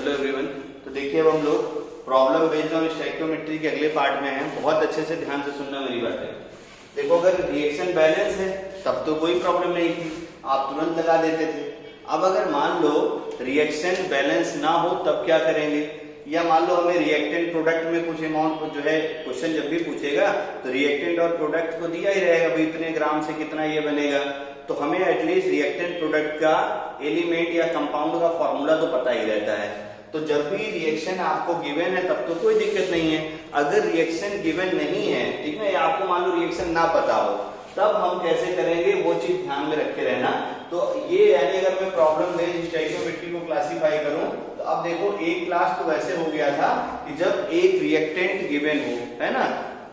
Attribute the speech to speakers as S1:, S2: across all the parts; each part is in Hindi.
S1: Hello everyone. तो देखिए अब हम लोग प्रॉब्लम बेस्ड ऑन स्टोइकियोमेट्री के अगले पार्ट में हैं। बहुत अच्छे से ध्यान से सुनना मेरी बातें। देखो अगर रिएक्शन बैलेंस है तब तो कोई प्रॉब्लम नहीं थी, आप तुरंत लगा देते थे। अब अगर मान लो रिएक्शन बैलेंस ना हो तब क्या करेंगे, या मान लो हमें रिएक्टेंट प्रोडक्ट में कुछ अमाउंट जो है क्वेश्चन जब भी पूछेगा तो रिएक्टेंट और प्रोडक्ट को दिया ही रहेगा, भाई इतने ग्राम से कितना ये बनेगा, तो हमें एटलीस्ट रिएक्टेंट प्रोडक्ट का एलिमेंट या कंपाउंड का फॉर्मूला तो पता ही रहता है। तो जब भी रिएक्शन आपको गिवन है तब तो कोई दिक्कत नहीं है। अगर रिएक्शन गिवन नहीं है, ठीक है, या आपको मान लो रिएक्शन ना पता हो, तब हम कैसे करेंगे वो चीज ध्यान में रखे रहना। तो ये यानी अगर मैं प्रॉब्लम बेस्ड स्टोइकियोमेट्री को क्लासिफाई करूं तो अब देखो एक क्लास तो वैसे हो गया था कि जब एक रिएक्टेंट गिवन हो, है ना,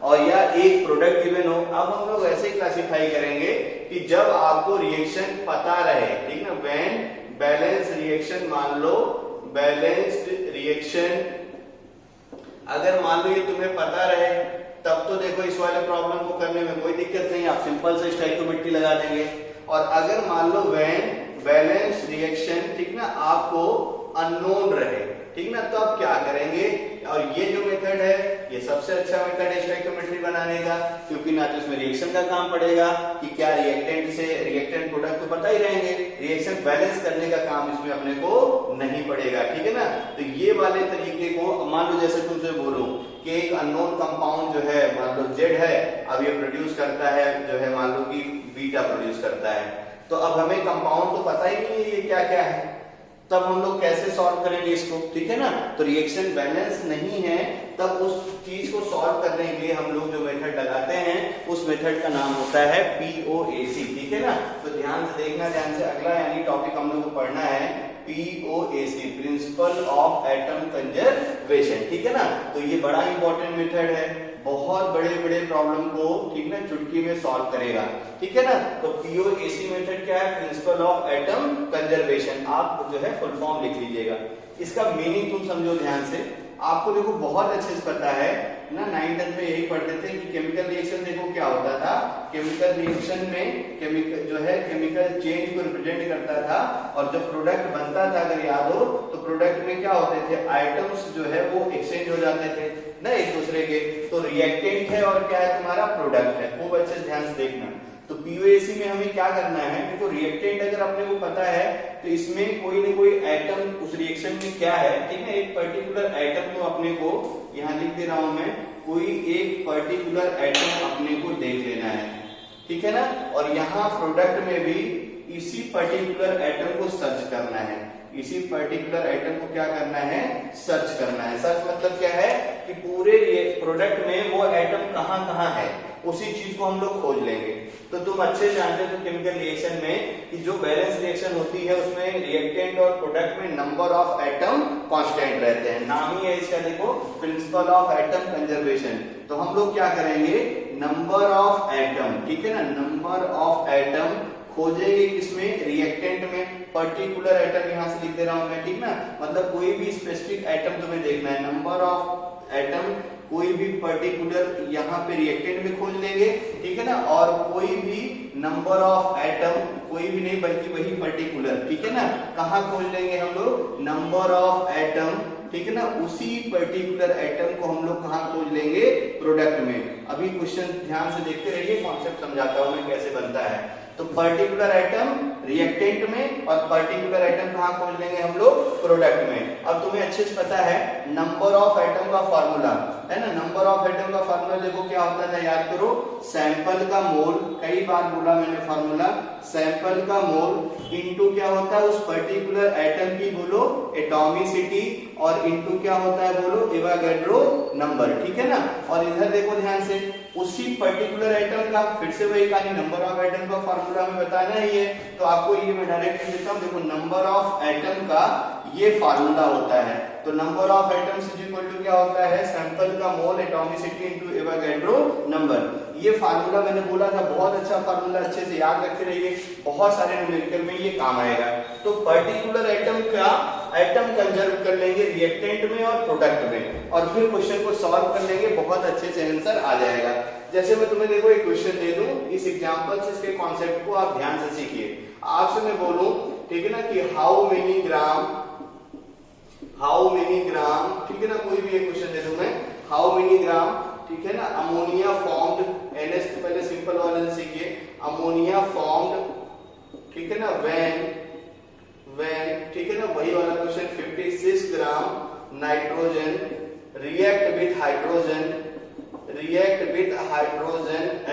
S1: और या एक प्रोडक्ट गिवन हो। अब हम लोग ऐसे क्लासिफाई करेंगे कि जब आपको रिएक्शन पता रहे, ठीक है, व्हेन बैलेंस रिएक्शन, मान लो बैलेंस्ड रिएक्शन अगर मान लो ये तुम्हें पता रहे तब तो देखो इस वाले प्रॉब्लम को करने में कोई दिक्कत नहीं, आप सिंपल से स्टोइकियोमेट्री लगा देंगे। और अगर मान लो व्हेन बैलेंस रिएक्शन, ठीक ना, आपको अननोन रहे, ठीक ना, तो आप क्या करेंगे। और ये जो मेथड है ये सबसे अच्छा मेथड है स्टोइकियोमेट्री बनाने का, क्योंकि ना तो इसमें रिएक्शन का काम पड़ेगा कि क्या रिएक्टेंट से रिएक्टेंट प्रोडक्ट तो पता ही रहेंगे, रिएक्शन बैलेंस करने का काम इसमें अपने को नहीं पड़ेगा, ठीक है ना। तो ये वाले तरीके को मान लो जैसे तुमसे बोलूं कि एक अननोन कंपाउंड जो है मान लो जेड है, अब ये प्रोड्यूस करता है जो है मान लो कि बीटा प्रोड्यूस करता है, तो अब हमें कंपाउंड तो पता ही नहीं है ये क्या क्या है, तब हम लोग कैसे सॉल्व करेंगे इसको, ठीक है ना। तो रिएक्शन बैलेंस नहीं है तब उस चीज को सॉल्व करने के लिए हम लोग जो मेथड लगाते हैं उस मेथड का नाम होता है पीओएसी, ठीक है ना। तो ध्यान से देखना, ध्यान से अगला यानी टॉपिक हम लोग को पढ़ना है POAC, principle of atom conservation, ठीक है ना। तो ये बड़ा इंपॉर्टेंट मेथड है, बहुत बड़े बड़े प्रॉब्लम को, ठीक ना, चुटकी में सॉल्व करेगा, ठीक है ना। तो पीओएसी मेथड क्या है, प्रिंसिपल ऑफ एटम कंजर्वेशन, आप जो है फुल फॉर्म लिख लीजिएगा। इसका मीनिंग तुम समझो ध्यान से, आपको देखो बहुत अच्छे से पता है ना, 9th में यही पढ़ते थे कि केमिकल रिएक्शन देखो क्या होता था, केमिकल रिएक्शन में केमिकल जो है केमिकल चेंज को रिप्रेजेंट करता था, और जब प्रोडक्ट बनता था अगर याद हो तो प्रोडक्ट में क्या होते थे, आइटम्स जो है वो एक्सचेंज हो जाते थे ना एक दूसरे के। तो रिएक्टेंट है और क्या है तुम्हारा प्रोडक्ट है, खूब अच्छे से ध्यान से देखना। तो पीओएसी में हमें क्या करना है, देखो रिएक्टेंट अगर अपने को पता है तो इसमें कोई ना कोई एटम उस रिएक्शन में क्या है, ठीक है, एक पर्टिकुलर एटम को अपने को यहाँ लिख दे रहा हूं मैं, कोई एक पर्टिकुलर एटम अपने को देख लेना है, ठीक है ना। और यहाँ प्रोडक्ट में भी इसी पर्टिकुलर एटम को सर्च करना है, इसी पर्टिकुलर एटम को क्या करना है, सर्च करना है। सर्च मतलब क्या है कि पूरे प्रोडक्ट में वो एटम कहाँ कहाँ है उसी चीज को हम लोग खोज लेंगे। तो तुम अच्छे जानते हो केमिकल रिएक्शन में कि जो बैलेंस रिएक्शन होती है उसमें रिएक्टेंट और प्रोडक्ट में नंबर ऑफ एटम कांस्टेंट रहते हैं, नाम ही है इसका देखो प्रिंसिपल ऑफ एटम कंजर्वेशन। तो हम लोग क्या करेंगे, नंबर ऑफ एटम, ठीक है ना, नंबर ऑफ एटम खोजेंगे किसमें, रिएक्टेंट में, पर्टिकुलर एटम यहां से लिख दे रहा हूं मैं, ठीक ना, मतलब कोई भी स्पेसिफिक एटम तुम्हें देखना है, नंबर ऑफ एटम कोई भी पर्टिकुलर यहाँ पे रिएक्टेंट में खोज लेंगे, ठीक है ना, और कोई भी नंबर ऑफ एटम, कोई भी नहीं बल्कि वही पर्टिकुलर, ठीक है ना, कहाँ खोज लेंगे हम लोग, नंबर ऑफ एटम, ठीक है ना, उसी पर्टिकुलर एटम को हम लोग कहाँ खोज लेंगे, प्रोडक्ट में। अभी क्वेश्चन ध्यान से देखते रहिए, कॉन्सेप्ट समझाता हूं मैं कैसे बनता है। तो पर्टिकुलर एटम रिएक्टेंट में और पर्टिकुलर एटम कहाँ खोज लेंगे हम लोग, प्रोडक्ट में। अब तुम्हें अच्छे से पता है नंबर ऑफ एटम का फॉर्मूला है ना, नंबर ऑफ एटम का फॉर्मूला देखो क्या होता था, याद करो, सैंपल का मोल, कई बार बोला मैंने फॉर्मूला, सैंपल का मोल इनटू क्या होता है उस पर्टिकुलर एटम की बोलो एटॉमिसिटी, और इनटू क्या होता है बोलो एवोगाड्रो नंबर, ठीक है ना। और इधर देखो ध्यान से, उसी पर्टिकुलर एटम का फिर से वही कहानी, नंबर ऑफ एटम का फॉर्मूला हमें बताना ही है, तो आपको ये मैं डायरेक्ट देता हूं, देखो नंबर ऑफ एटम का ये फार्मूला होता है। तो number of atoms is equal to क्या होता है, सैंपल का mole atomicity into Avogadro number. ये फार्मूला मैंने बोला था बहुत अच्छा फार्मूला, अच्छे से याद रखते रहिए, बहुत सारे न्यूमेरिकल में ये काम आएगा। तो पर्टिकुलर एटम का एटम कंजर्व कर लेंगे रिएक्टेंट में और प्रोडक्ट में, और फिर क्वेश्चन को सॉल्व कर लेंगे, बहुत अच्छे से आंसर आ जाएगा। जैसे मैं तुम्हें देखो एक क्वेश्चन दे दूं, इस एग्जांपल से इसके कॉन्सेप्ट को आप ध्यान से सीखिए। आपसे मैं बोलूं, ठीक है ना, कि हाउ हाउ मेनी ग्राम, ठीक है ना, कोई भी एक क्वेश्चन दे दूं मैं, हाउ मेनी ग्राम, ठीक है ना, अमोनिया फॉर्म्ड, NH पहले सिंपल वाले सीखिए, अमोनिया फॉर्म्ड, ठीक है ना, व्हेन, ठीक है ना, वही वाला question, 56 gram nitrogen react with hydrogen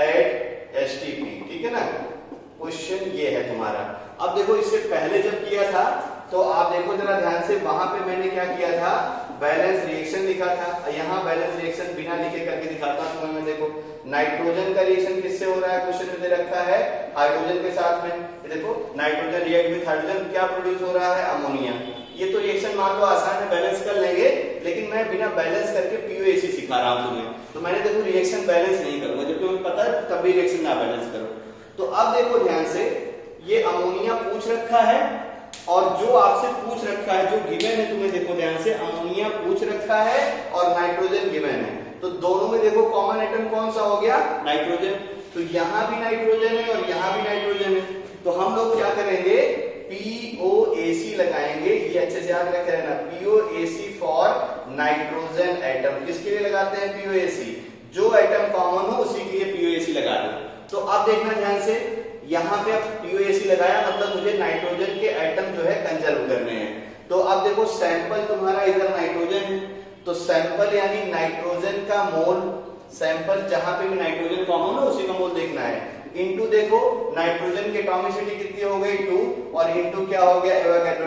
S1: at H2, ठीक है ना, क्वेश्चन ये है तुम्हारा। अब देखो इससे पहले जब किया था तो आप देखो जरा ध्यान से, वहां पे मैंने क्या किया था, बैलेंस रिएक्शन लिखा था, यहाँ बैलेंस रिएक्शन बिना लिखे करके दिखाता हूं तुम्हें मैं। देखो नाइट्रोजन का रिएक्शन किससे हो रहा है, क्वेश्चन में दे रखा है हाइड्रोजन के साथ में, देखो नाइट्रोजन रिएक्ट विथ हाइड्रोजन, क्या प्रोड्यूस हो रहा है, अमोनिया। ये तो रिएक्शन मान लो आसान है, बैलेंस कर लेंगे, लेकिन मैं बिना बैलेंस करके POAC सिखा रहा हूं तुम्हें, तो मैंने देखो रिएक्शन बैलेंस नहीं करूंगा, जब तुम्हें पता है तब भी रिएक्शन ना बैलेंस करो। तो अब देखो ध्यान से, ये अमोनिया पूछ रखा है, और जो आपसे पूछ रखा है, जो गिवन है तुम्हें, देखो ध्यान से, अमोनिया पूछ रखा है और नाइट्रोजन गिवन है, तो दोनों में देखो कॉमन एटम कौन सा हो गया, नाइट्रोजन। तो यहां भी नाइट्रोजन है और यहां भी नाइट्रोजन है, तो हम लोग क्या करेंगे, POAC लगाएंगे, ये अच्छे से याद रख लेना, POAC फॉर नाइट्रोजन एटम। किसके लिए लगाते हैं POAC, जो एटम कॉमन हो उसी के लिए POAC लगा दो। तो अब देखना ध्यान से, यहाँ पे अब POAC लगाया, मतलब मुझे नाइट्रोजन के एटम जो है कंजर्व करने हैं। तो अब देखो सैंपल तुम्हारा इधर नाइट्रोजन है, तो सैंपल यानी नाइट्रोजन का मोल, सैंपल जहां पे भी नाइट्रोजन कॉमन हो उसी का मोल देखना है, इनटू देखो नाइट्रोजन की एटॉमिसिटी कितनी हो गई 2, और इनटू क्या हो गया, एवोगैड्रो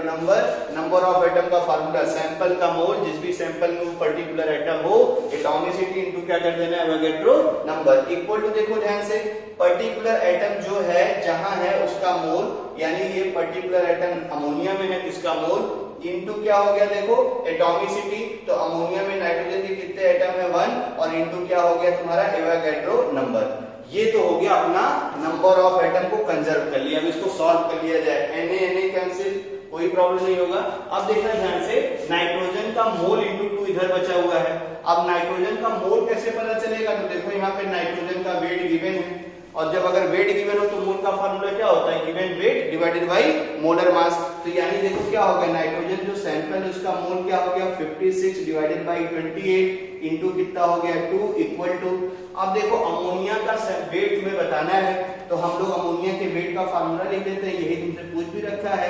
S1: नंबर ऑफ एटम का फार्मूला, सैंपल का मोल, जिस भी सैंपल में वो पर्टिकुलर एटम हो, एटॉमिसिटी इनटू क्या कर देना, एवोगैड्रो नंबर, इक्वल टू देखो ध्यान से, पर्टिकुलर एटम जो है जहां है उसका मोल, यानी ये पर्टिकुलर एटम अमोनिया में है, किसका मोल, इनटू क्या हो गया, देखो एटॉमिसिटी, तो अमोनिया में नाइट्रोजन के कितने एटम है 1, और इनटू क्या हो गया तुम्हारा, एवोगैड्रो नंबर। ये तो हो गया अपना नंबर ऑफ एटम को कंजर्व कर लिया। अब इसको सॉल्व कर लिया जाए, Na कैंसिल, कोई प्रॉब्लम नहीं होगा। अब देखना ध्यान से, नाइट्रोजन का मोल इनटू 2 इधर बचा हुआ है। अब नाइट्रोजन का मोल कैसे पता चलेगा, तो देखो यहाँ पे नाइट्रोजन का वेट गिवन है, और जब अगर वेट गिवन हो तो मोल का फार्मूला क्या होता है, given weight divided by molar mass. तो यानी देखो क्या हो गया, नाइट्रोजन जो सैंपल है उसका मोल क्या हो गया, 56 डिवाइडेड बाय 28 इनटू कितना हो गया 2 इक्वल टू। अब देखो अमोनिया का वेट तुम्हें बताना है, तो हम लोग अमोनिया के वेट का फार्मूला लिख देते हैं, यही तुमसे पूछ भी रखा है,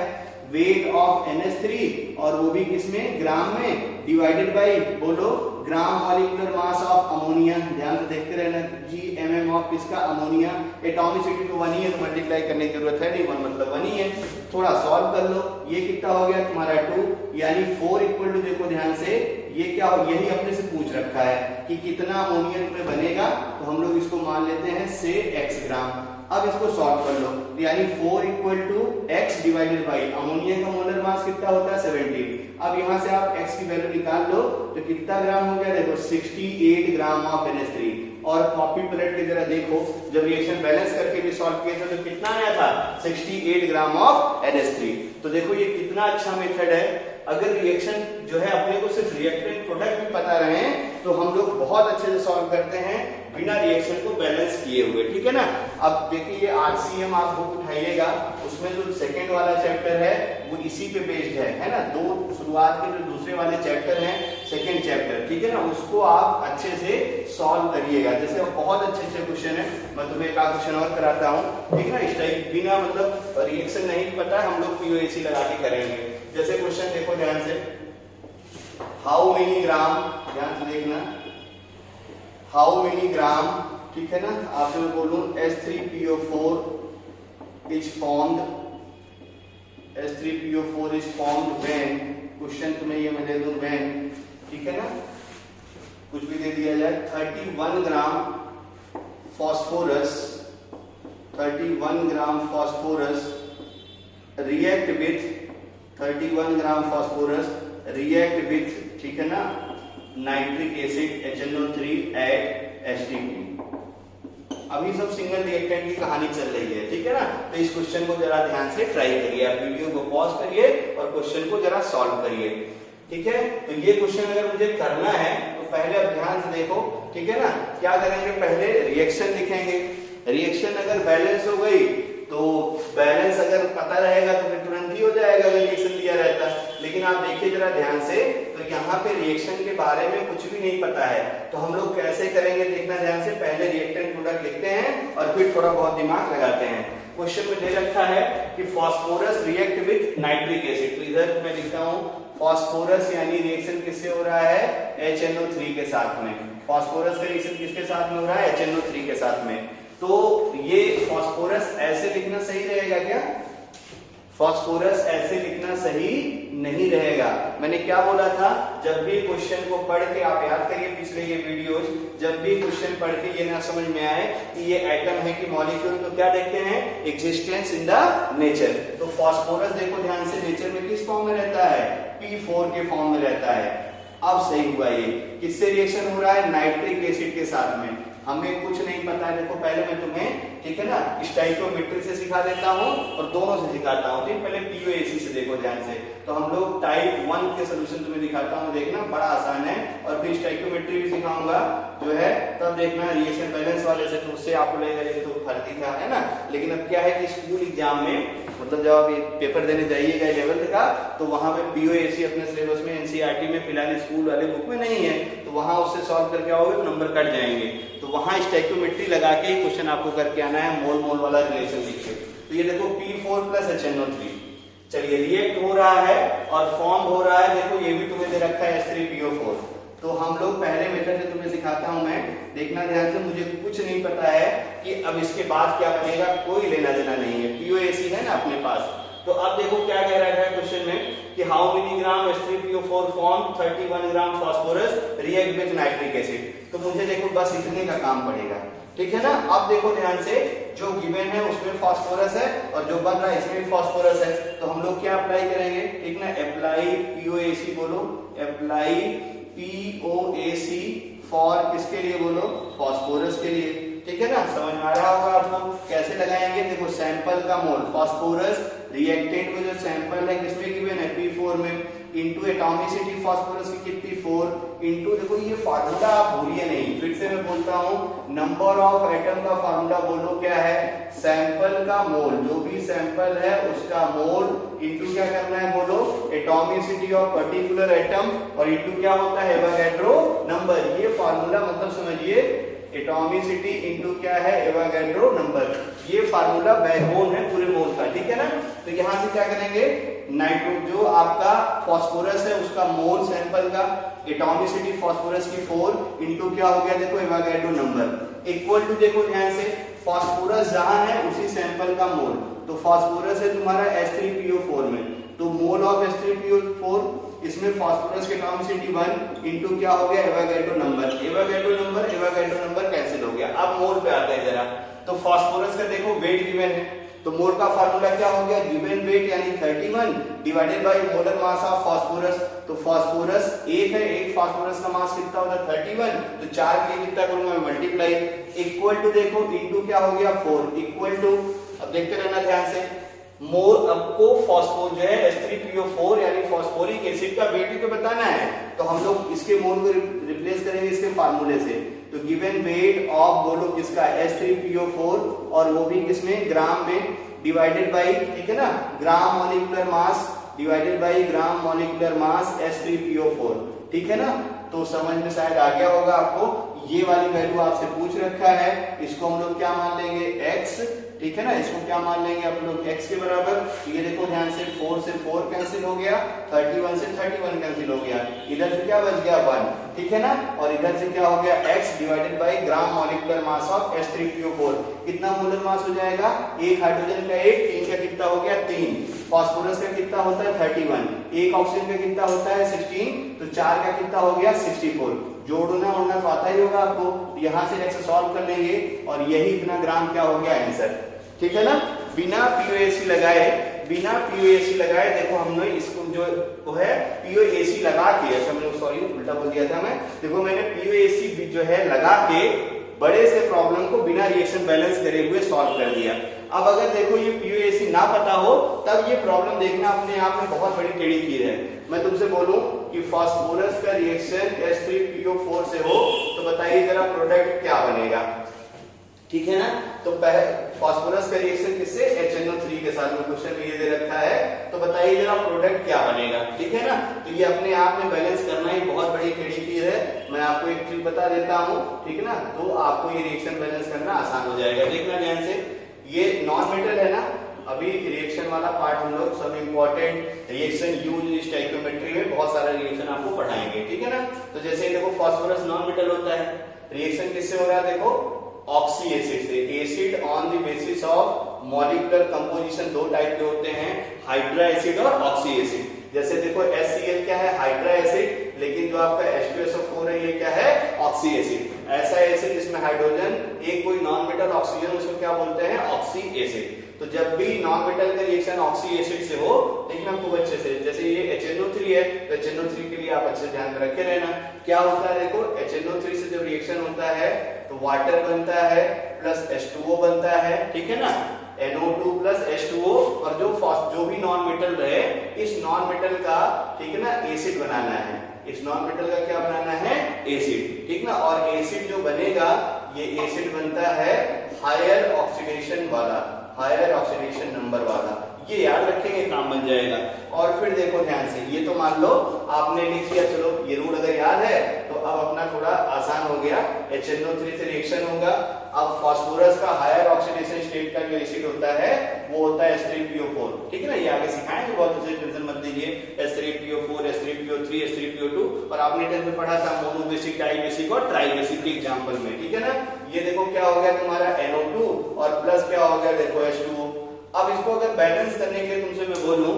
S1: वेट ऑफ NH3, और वो भी किसमें, ग्राम में, डिवाइडेड बाय, बोलो, gram molecular mass of ammonia, ध्यान से देखते रहना, GMM ऑफ किसका, अमोनिया, एटॉमिसिटी तो 1 ही है, तो मल्टीप्लाई करने की जरूरत है नहीं, 1 मतलब 1 ही है। थोड़ा सॉल्व कर लो, ये कितना हो गया तुम्हारा 2, यानी 4 इक्वल टू, देखो ध्यान से, ये क्या हो, यही अपने से पूछ रखा है कि कितना अमोनिया में बनेगा, तो हम लोग इसको मान लेते हैं से x ग्राम। अब इसको सॉल्व कर लो, यानी 4 equal to x divided by, ammonia का मोलर मास कितना होता है 17। अब यहाँ से आप x की वैल्यू निकाल लो, तो कितना ग्राम हो गया, देखो 68 ग्राम ऑफ NH3। और कॉपी पलट के जरा देखो, जब रिएक्शन बैलेंस करके भी सॉल्व किया था तो कितना आया था, 68 ग्राम ऑफ NH3। तो देखो ये कितना अच्छा मेथड है। अगर रिएक्शन जो है अपने को सिर्फ रिएक्टेंट प्रोडक्ट भी पता रहे तो हम लोग बहुत अच्छे से सॉल्व करते हैं बिना रिएक्शन को बैलेंस किए हुए, ठीक है ना। अब देखिए ये RCM आप बुक उठाइएगा, उसमें जो सेकंड वाला चैप्टर है वो इसी पे बेस्ड है ना। दो शुरुआत के जो दूसरे वाले चैप्टर हैं, सेकंड चैप्टर, ठीक है ना, उसको आप अच्छे से सॉल्व करिएगा। जैसे बहुत अच्छे अच्छे क्वेश्चन है, मैं तुम्हें एक क्वेश्चन और कराता हूँ, ठीक है ना। इस टाइप बिना मतलब रिएक्शन नहीं पता हम लोग POAC लगा के करेंगे। जैसे क्वेश्चन देखो ध्यान से, हाउ मेनी ग्राम, ध्यान से देखना, हाउ मेनी ग्राम, ठीक है ना, आपसे मैं बोलूं H3PO4 is formed, H3PO4 is formed when, question तुम्हें ये मैं दे दूं व्हेन, ठीक है ना, कुछ भी दे दिया जाए, 31 gram phosphorus, 31 gram phosphorus react with 31 gram phosphorus react with, ठीक है ना, nitric acid HNO3 eight H2P। अभी सब सिंगल रिएक्टेंट की कहानी चल रही है, ठीक है ना। तो इस क्वेश्चन को जरा ध्यान से ट्राई करिए, आप वीडियो को पॉज करिए और क्वेश्चन को जरा सॉल्व करिए, ठीक है। तो ये क्वेश्चन अगर मुझे करना है तो पहले आप ध्यान से देखो, ठीक है ना। क्या करेंगे, पहले रिएक्शन लिखेंगे, रिएक्शन अगर बैलेंस हो गई तो बैलेंस अगर पता रहेगा तो फिर तुरंत ही हो जाएगा अगर रिएक्शन दिया रहता। लेकिन आप देखिए जरा ध्यान से, तो यहाँ पे रिएक्शन के बारे में कुछ भी नहीं पता है, तो हम लोग कैसे करेंगे देखना ध्यान से। पहले रिएक्टेंट प्रोडक्ट लिखते हैं और फिर थोड़ा बहुत दिमाग लगाते हैं। क्वेश्चन में दे रखा है कि phosphorus react with nitric acid, तो इधर मैं लिखता हूँ फास्फोरस यानी रिएक्शन किससे हो रहा है, HNO3 के साथ में। फास्फोरस का रिएक्शन किसके साथ में हो रहा है, HNO3 के साथ में। तो ये फास्फोरस ऐसे लिखना सही रहेगा क्या, फास्फोरस ऐसे लिखना सही नहीं रहेगा। मैंने क्या बोला था, जब भी क्वेश्चन को पढ़ के आप याद करिए पिछले ये वीडियोस, जब भी क्वेश्चन पढ़ के ये ना समझ में आए कि ये एटम है कि मॉलिक्यूल, तो क्या देखते हैं, एग्जिस्टेंस इन द नेचर। तो फास्फोरस देखो ध्यान से नेचर में किस फॉर्म में रहता है, P4 के फॉर्म में रहता है। अब सही हुआ, ये किससे रिएक्शन हो रहा है, नाइट्रिक एसिड के साथ में। हमें कुछ नहीं पता है, देखो पहले मैं तुम्हें, ठीक है ना, स्टाइकियोमेट्री से सिखा देता हूँ और दोनों से सिखाता हूँ। ठीक, पहले POAC से देखो ध्यान से, तो हम लोग टाइप 1 के सोल्यूशन तुम्हें दिखाता हूँ, देखना बड़ा आसान है। और फिर स्टाइकियोमेट्री भी सिखाऊंगा जो है, तब देखना रिएक्शन बैलेंस वाले से, तो उससे आपको लगेगा ये तो फर्जी था, है ना। लेकिन अब क्या है कि स्कूल एग्जाम में, मतलब जब आप पेपर देने जाइएगा 11th का, तो वहां पे POAC अपने सिलेबस में NCERT में फिलहाल स्कूल वाले बुक में नहीं है, तो वहां उससे सॉल्व करके आओगे तो नंबर कट जाएंगे। तो वहां स्टैइकियोमेट्री लगा के क्वेश्चन आपको करके आना है, मोल मोल वाला रिलेशन लिख के। तो ये देखो P4 प्लस HNO3, चलिए रिएक्ट हो रहा है और फॉर्म हो रहा है, देखो ये भी तुम्हें दे रखा है H3PO4। तो हम लोग पहले मेथड से तुम्हें सिखाता हूं मैं, देखना ध्यान से। मुझे कुछ नहीं पता है कि अब इसके बाद क्या बनेगा, कोई लेना देना नहीं है, POAC है ना अपने पास। तो अब देखो क्या कह रहा है क्वेश्चन में कि how many gram H3PO4 form 31 gram phosphorus react with nitric acid. तो मुझे देखो बस इतने का काम पड़ेगा, ठीक है ना। अब देखो ध्यान से, जो गिवन है उसमें फास्फोरस है और जो बन रहा है इसमें भी फास्फोरस है, तो हम लोग क्या अप्लाई करेंगे, ठीक ना, अप्लाई POAC बोलो, अप्लाई POAC फॉर किसके लिए बोलो, फास्फोरस के लिए, ठीक है ना। समझ में आ रहा होगा आपको, कैसे लगाएंगे, देखो सैंपल का मोल, फास्फोरस रिएक्टेंट में जो सैंपल है किसमें गिवन है, P4 में, इनटू एटॉमिसिटी फास्फोरस की कितनी 4, इनटू देखो ये फार्मूला आप भूलिए नहीं, फिर से मैं बोलता हूं, नंबर ऑफ एटम का फार्मूला बोलो क्या है, सैंपल का मोल, जो भी सैंपल है उसका मोल इनटू क्या करना है बोलो, एटॉमिसिटी ऑफ पर्टिकुलर एटम, और इनटू क्या होता है, एवोगाड्रो नंबर। ये फार्मूला मतलब समझिए, एटॉमिसिटी इनटू क्या है, एवोगाड्रो नंबर। ये फार्मूला बैकबोन है पूरे मोल का, ठीक है ना। तो यहां से क्या करेंगे, नाइट्रो जो आपका फास्फोरस है उसका मोल सैंपल का, एटॉमिसिटी फास्फोरस की 4 इनटू क्या हो गया, देखो एवोगाड्रो नंबर, इक्वल टू देखो ध्यान से, फास्फोरस जहां है उसी सैंपल का मोल। तो फास्फोरस है तुम्हारा H3PO4 में, तो मोल ऑफ H3PO4, इसमें फास्फोरस की एटॉमिसिटी 1 इनटू क्या हो गया, Avogadro number, Avogadro number cancel हो गया। अब मोल पे आते हैं जरा, तो फास्फोरस का देखो वेट गिवन है, तो मोल का फार्मूला क्या हो गया, गिवन वेट यानी 31 divided by molar mass of phosphorus. तो फास्फोरस 1 है, एक फास्फोरस का मास कितना होता है 31, तो 4 के लिए कितना करूंगा मैं, मल्टीप्लाई, इक्वल टू देखो इनटू क्या हो गया 4, इक्वल टू, अब देखते रहना ध्यान से, मोल आपको फास्फोर जो है H3PO4 यानी फास्फोरिक एसिड का वेट ही तो बताना है, तो हम लोग इसके मोल को रिप्लेस करेंगे इसके फार्मूले से। तो गिवन वेट ऑफ बोलो किसका, H3PO4, और वो भी किसमें, ग्राम में, डिवाइडेड बाय, ठीक है ना, gram molecular mass divided by gram molecular mass H3PO4, ठीक है ना। तो समझ में शायद आ गया होगा आपको। ये वाली वैल्यू आपसे पूछ रखा है, इसको हम लोग क्या मान लेंगे, x, ठीक है ना, इसको क्या मान लेंगे आप लोग, x के बराबर। ये देखो ध्यान से, 4 से 4 कैंसिल हो गया, 31 से 31 कैंसिल हो गया, इधर से क्या बच गया 1, ठीक है ना, और इधर से क्या हो गया, x divided by gram molecular mass of H3PO4। कितना मोलर मास हो जाएगा, एक हाइड्रोजन का 1, 3 का कितना हो गया 3, फास्फोरस का कितना होता है 31, एक ऑक्सीजन का कितना होता है 16, तो 4 का कितना हो गया 64। जोड़ना उड़ना तो आता ही होगा आपको, यहाँ से x सॉल्व कर लेंगे और यही इतना ग्राम क्या हो गया आंसर, ठीक है ना। बिना POAC लगाए देखो हमने इसको जो है POAC लगा के, अच्छा मैंने सॉरी उल्टा बोल दिया था मैं, देखो मैंने POAC जो है लगा के बड़े से प्रॉब्लम को बिना रिएक्शन बैलेंस करे हुए सॉल्व कर दिया। अब अगर देखो ये POAC ना पता हो तब ये प्रॉब्लम देखना अपने आप में बहुत बड़ी टेढ़ी चीज है। मैं तुमसे बोलूं कि फास्फोरस का रिएक्शन H3PO4 से हो तो बताइए जरा प्रोडक्ट क्या बनेगा, ठीक है ना। तो फास्फोरस का रिएक्शन किससे, HNO3 के साथ में क्वेश्चन ये दे रखा है। तो बताइए जरा प्रोडक्ट क्या बनेगा, ठीक है ना। तो ये अपने आप में बैलेंस करना ही बहुत बड़ी कड़ी चीज है। मैं आपको एक चीज बता देता हूँ, ठीक है ना, तो आपको ये रिएक्शन बैलेंस करना आसान हो जाएगा। देखना ध्यान से, ये नॉन मेटल है ना, अभी रिएक्शन वाला पार्ट हम लोग सब important reaction use in stoichiometry में बहुत सारा रिएक्शन आपको पढ़ाएंगे, ठीक है ना। तो जैसे देखो फास्फोरस नॉन मेटल होता है, रिएक्शन किससे हो रहा है, देखो ऑक्सी एसिड से। Acid on the basis of molecular composition दो टाइप के होते हैं, हाइड्रा एसिड और ऑक्सी एसिड। जैसे देखो HCl क्या है, हाइड्रा एसिड, लेकिन जो आपका H2SO4 है ये क्या है, ऑक्सी एसिड। ऐसा एसिड जिसमें हाइड्रोजन, एक कोई नॉन मेटल ऑक्सीजन, उसको क्या बोलते हैं, ऑक्सी एसिड। तो जब भी नॉन मेटल का रिएक्शन ऑक्सी एसिड से हो, देखना खूब अच्छे से, जैसे ये HNO3 है, तो HNO3 के लिए आप अच्छे ध्यान में रखे रहना। क्या होता है, देखो HNO3 से जब रिएक्शन होता है तो वाटर बनता है प्लस H2O बनता है, ठीक है ना, NO2 प्लस H2O। और जो भी नॉन मेटल रहे, इस नॉन मेटल का, ठीक है ना, एसिड बनाना है। इस नॉन मेटल का क्या बनाना है, एसिड, ठीक ना। और एसिड जो बनेगा, ये एसिड बनता है हायर ऑक्सीडेशन वाला, हायर ऑक्सीडेशन नंबर वाला। ये याद रखेंगे, काम बन जाएगा। और फिर देखो ध्यान से, ये तो मान लो आपने लिख दिया, चलो ये रूल अगर याद है तो अब अपना थोड़ा आसान हो गया। HNO3 से रिएक्शन होगा। अब फास्फोरस का हायर ऑक्सीडेशन स्टेट का जो एसिड होता है वो होता है H3PO4, ठीक है ना। ये आगे सिखाएंगे, बहुत अच्छे टेंशन मत लीजिए। H3PO4, H3PO3, H3PO2, और आपने 10th में पढ़ा था मोनो बेसिक, डाई बेसिक और ट्राई बेसिक के एग्जांपल में, ठीक है ना। ये देखो क्या हो गया तुम्हारा NO2 और प्लस क्या हो गया, देखो H2O। अब इसको अगर बैलेंस करने के लिए तुमसे मैं बोलूं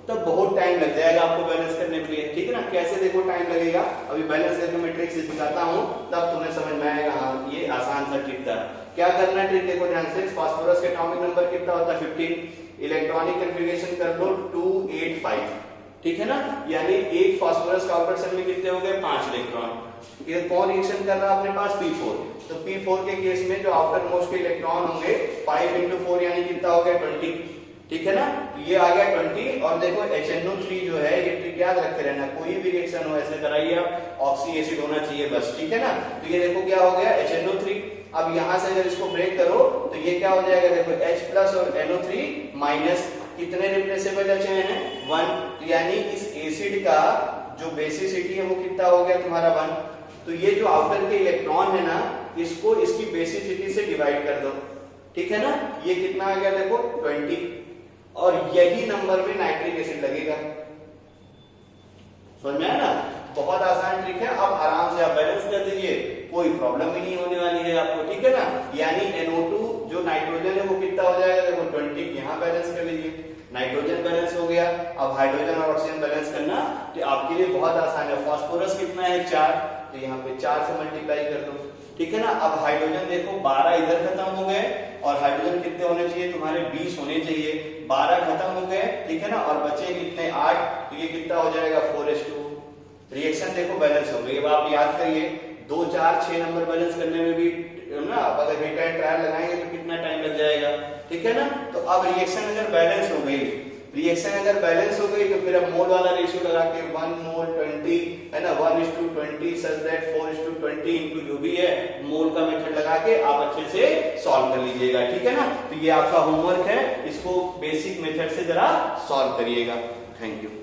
S1: तो बहुत टाइम लग जाएगा आपको बैलेंस करने के लिए, ठीक है ना। कैसे देखो टाइम लगेगा, अभी बैलेंस करके मैं ट्रिक से सिखाता हूं, तब तुम्हें समझ में आएगा। हाँ, ये आसान सा ट्रिक था। क्या करना है, ट्रिक देखो ध्यान से। फास्फोरस के एटॉमिक नंबर कितना होता है, 15। इलेक्ट्रॉनिक कन्फिग्रेशन कर लो 285, ठीक है ना। यानी एक फास्फोरस का आउटर शेल में कितने हो गए, 5 इलेक्ट्रॉन। ये कौन रिएक्शन कर रहा है अपने पास, P4। तो P4 के केस में जो आउटर मोस्ट के इलेक्ट्रॉन होंगे 5 into 4 यानी कितना हो गया, 20, ठीक है ना। तो ये आ गया 20। और देखो HNO3 जो है, ये ट्रिक याद रखे रहना, कोई भी रिएक्शन हो ऐसे कराइए आप, ऑक्सी एसिड होना चाहिए बस, ठीक है ना। तो ये देखो क्या हो गया, HNO3। अब यहां से अगर इसको ब्रेक करो तो ये क्या हो जाएगा, देखो H प्लस और NO3 माइनस, कितने रिप्लेसेबल बचे हैं, 1। तो यानी इस एसिड का जो बेसिसिटी है वो कितना हो गया तुम्हारा, 1। तो ये जो आउटर के इलेक्ट्रॉन है ना, इसको इसकी बेसिसिटी से डिवाइड कर दो, ठीक है ना। ये कितना आ गया, देखो 20। और यही नंबर में नाइट्रिक एसिड लगेगा। समझ में आया ना, बहुत आसान ट्रिक है। अब आराम से आप बैलेंस कर दीजिए, कोई प्रॉब्लम ही नहीं होने वाली है आपको, ठीक है ना। यानी NO2 जो नाइट्रोजन है वो कितना हो जाएगा, देखो 20, यहाँ बैलेंस कर लीजिए, नाइट्रोजन बैलेंस हो गया। अब हाइड्रोजन और ऑक्सीजन बैलेंस करना तो आपके लिए बहुत आसान है। फास्फोरस कितना है, 4, तो यहाँ पे 4 से मल्टीप्लाई कर दो, ठीक है ना। अब हाइड्रोजन देखो 12 इधर खत्म हो गए, और हाइड्रोजन कितने होने चाहिए तुम्हारे, 20 होने चाहिए। 12 खत्म हो गए, ठीक है ना, और बचे कितने, 8। तो ये कितना हो जाएगा, 4:2। रिएक्शन देखो बैलेंस हो गई। अब आप याद करिए, 2, 4, 6 नंबर बैलेंस करने में भी ना, आप अगर हीट एंड ट्रायल लगाएंगे तो कितना टाइम लग जाएगा, ठीक है ना। तो अब रिएक्शन अगर बैलेंस हो गई, रिएक्शन अगर बैलेंस हो गई तो फिर अब मोल वाला रेशियो लगा के 1 मोल 20 है ना, 1:20 सच दैट 4:20 इनटू जो भी है मोल का मेथड लगा के आप अच्छे से सॉल्व कर लीजिएगा, ठीक है ना। तो ये आपका होमवर्क है, इसको बेसिक मेथड से जरा सॉल्व करिएगा। Thank you.